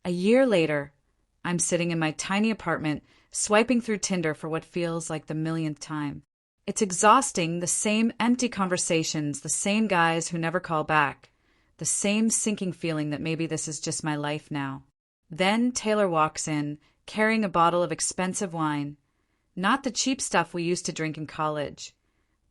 A year later, I'm sitting in my tiny apartment, swiping through Tinder for what feels like the millionth time. It's exhausting, the same empty conversations, the same guys who never call back, the same sinking feeling that maybe this is just my life now. Then Taylor walks in, carrying a bottle of expensive wine. Not the cheap stuff we used to drink in college,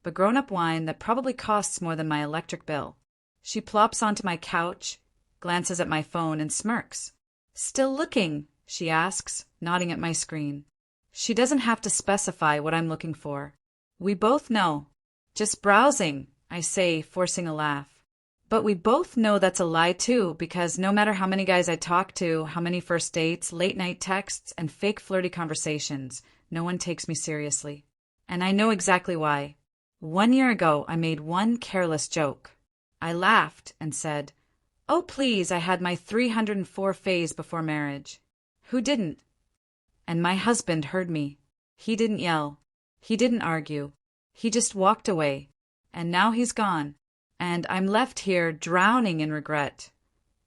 but grown-up wine that probably costs more than my electric bill. She plops onto my couch, glances at my phone, and smirks. "Still looking?" she asks, nodding at my screen. She doesn't have to specify what I'm looking for. We both know. "Just browsing," I say, forcing a laugh. But we both know that's a lie too, because no matter how many guys I talk to, how many first dates, late-night texts, and fake flirty conversations, no one takes me seriously. And I know exactly why. 1 year ago, I made one careless joke. I laughed and said, "Oh, please, I had my 304 phase before marriage." Who didn't? And my husband heard me. He didn't yell. He didn't argue. He just walked away. And now he's gone. And I'm left here drowning in regret,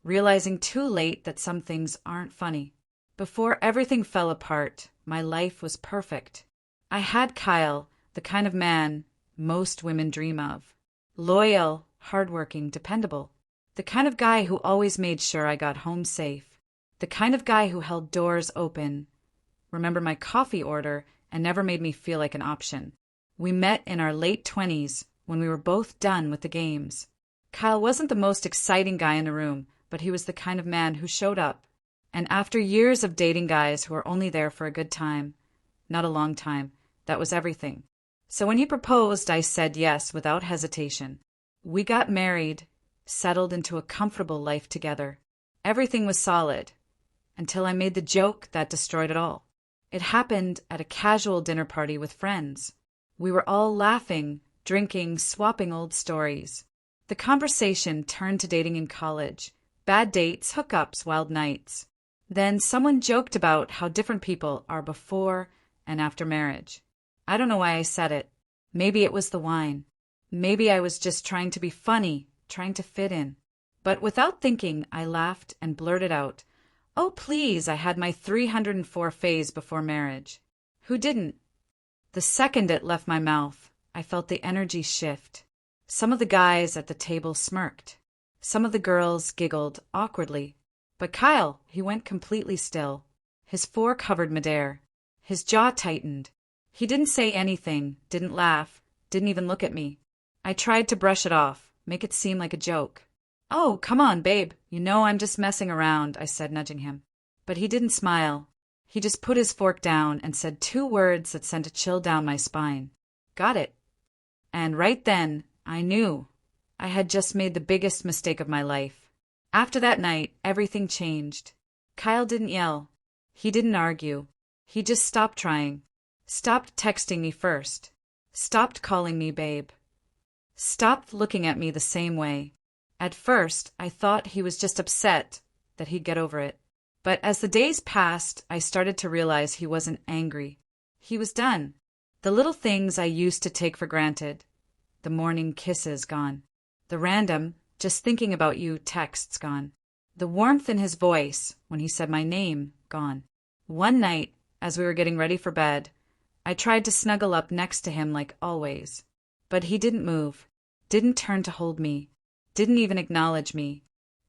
realizing too late that some things aren't funny. Before everything fell apart, my life was perfect. I had Kyle, the kind of man most women dream of. Loyal, hardworking, dependable. The kind of guy who always made sure I got home safe. The kind of guy who held doors open, remembered my coffee order, and never made me feel like an option. We met in our late 20s when we were both done with the games. Kyle wasn't the most exciting guy in the room, but he was the kind of man who showed up. And after years of dating guys who were only there for a good time, not a long time, that was everything. So when he proposed, I said yes without hesitation. We got married, settled into a comfortable life together. Everything was solid, until I made the joke that destroyed it all. It happened at a casual dinner party with friends. We were all laughing, drinking, swapping old stories. The conversation turned to dating in college, bad dates, hookups, wild nights. Then someone joked about how different people are before and after marriage. I don't know why I said it. Maybe it was the wine. Maybe I was just trying to be funny, trying to fit in. But without thinking, I laughed and blurted out, "Oh, please, I had my 304 phase before marriage." Who didn't? The second it left my mouth, I felt the energy shift. Some of the guys at the table smirked. Some of the girls giggled awkwardly. But Kyle, he went completely still. His fork hovered midair. His jaw tightened. He didn't say anything, didn't laugh, didn't even look at me. I tried to brush it off, make it seem like a joke. "Oh, come on, babe. You know I'm just messing around," I said, nudging him. But he didn't smile. He just put his fork down and said two words that sent a chill down my spine. "Got it." And right then, I knew I had just made the biggest mistake of my life. After that night, everything changed. Kyle didn't yell. He didn't argue. He just stopped trying. Stopped texting me first. Stopped calling me babe. Stopped looking at me the same way. At first, I thought he was just upset that he'd get over it. But as the days passed, I started to realize he wasn't angry. He was done. The little things I used to take for granted. The morning kisses gone. The random, just thinking about you texts gone. The warmth in his voice when he said my name gone. One night, as we were getting ready for bed, I tried to snuggle up next to him like always. But he didn't move, didn't turn to hold me, didn't even acknowledge me.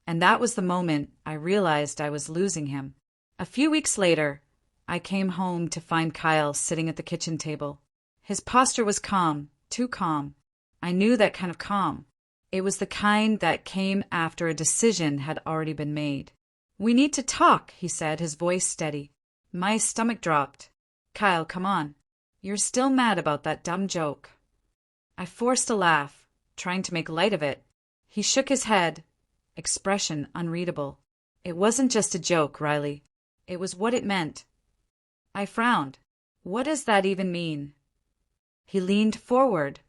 And that was the moment I realized I was losing him. A few weeks later, I came home to find Kyle sitting at the kitchen table. His posture was calm, too calm. I knew that kind of calm. It was the kind that came after a decision had already been made. "We need to talk," he said, his voice steady. My stomach dropped. "Kyle, come on. You're still mad about that dumb joke." I forced a laugh, trying to make light of it. He shook his head, expression unreadable. "It wasn't just a joke, Riley. It was what it meant." I frowned. "What does that even mean?" He leaned forward,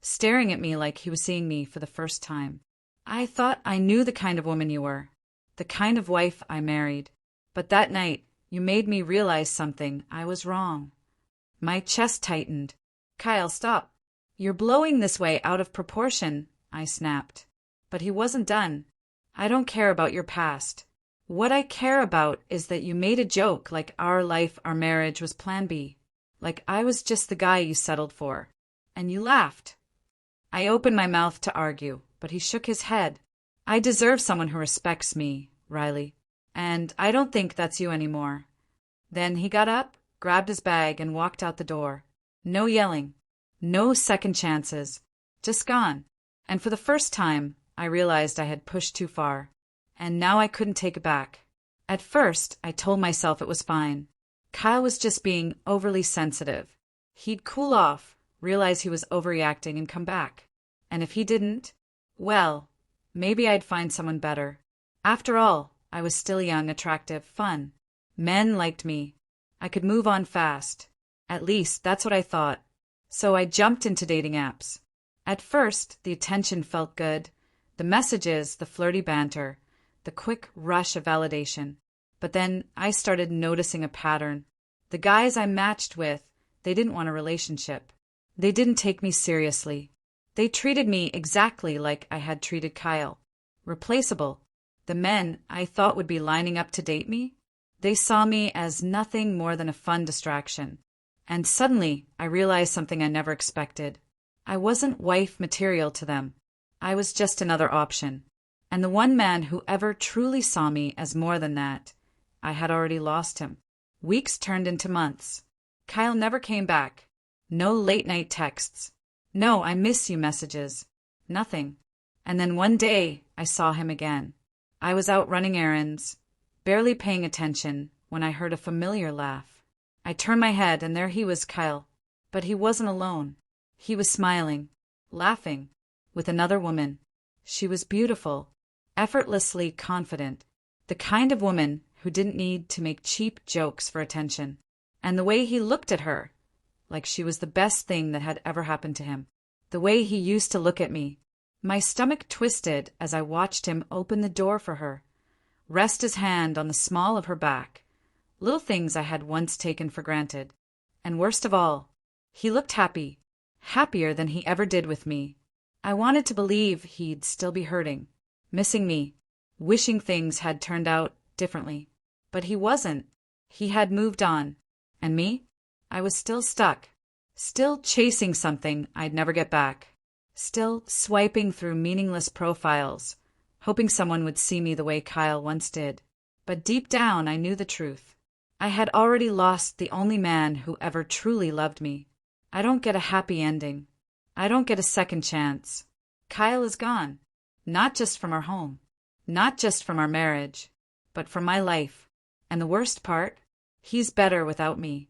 staring at me like he was seeing me for the first time. "I thought I knew the kind of woman you were, the kind of wife I married. But that night, you made me realize something. I was wrong." My chest tightened. "Kyle, stop. You're blowing this way out of proportion," I snapped. But he wasn't done. "I don't care about your past. What I care about is that you made a joke like our life, our marriage was plan B. Like I was just the guy you settled for. And you laughed. I opened my mouth to argue, but he shook his head. I deserve someone who respects me, Riley. And I don't think that's you anymore. Then he got up, grabbed his bag, and walked out the door. No yelling. No second chances. Just gone. And for the first time, I realized I had pushed too far. And now I couldn't take it back. At first, I told myself it was fine. Kyle was just being overly sensitive. He'd cool off, realize he was overreacting, and come back. And if he didn't, well, maybe I'd find someone better. After all, I was still young, attractive, fun. Men liked me. I could move on fast. At least, that's what I thought. So I jumped into dating apps. At first, the attention felt good. The messages, the flirty banter, the quick rush of validation. But then I started noticing a pattern. The guys I matched with, they didn't want a relationship. They didn't take me seriously. They treated me exactly like I had treated Kyle. Replaceable. The men I thought would be lining up to date me, they saw me as nothing more than a fun distraction. And suddenly, I realized something I never expected. I wasn't wife material to them. I was just another option. And the one man who ever truly saw me as more than that, I had already lost him. Weeks turned into months. Kyle never came back. No late-night texts. No "I miss you" messages. Nothing. And then one day, I saw him again. I was out running errands, barely paying attention, when I heard a familiar laugh. I turned my head, and there he was, Kyle. But he wasn't alone. He was smiling, laughing, with another woman. She was beautiful, effortlessly confident, the kind of woman who didn't need to make cheap jokes for attention. And the way he looked at her, like she was the best thing that had ever happened to him. The way he used to look at me. My stomach twisted as I watched him open the door for her, rest his hand on the small of her back. Little things I had once taken for granted. And worst of all, he looked happy, happier than he ever did with me. I wanted to believe he'd still be hurting, missing me, wishing things had turned out differently. But he wasn't. He had moved on. And me? I was still stuck. Still chasing something I'd never get back. Still swiping through meaningless profiles, hoping someone would see me the way Kyle once did. But deep down, I knew the truth. I had already lost the only man who ever truly loved me. I don't get a happy ending. I don't get a second chance. Kyle is gone. Not just from our home. Not just from our marriage. But from my life. And the worst part? He's better without me.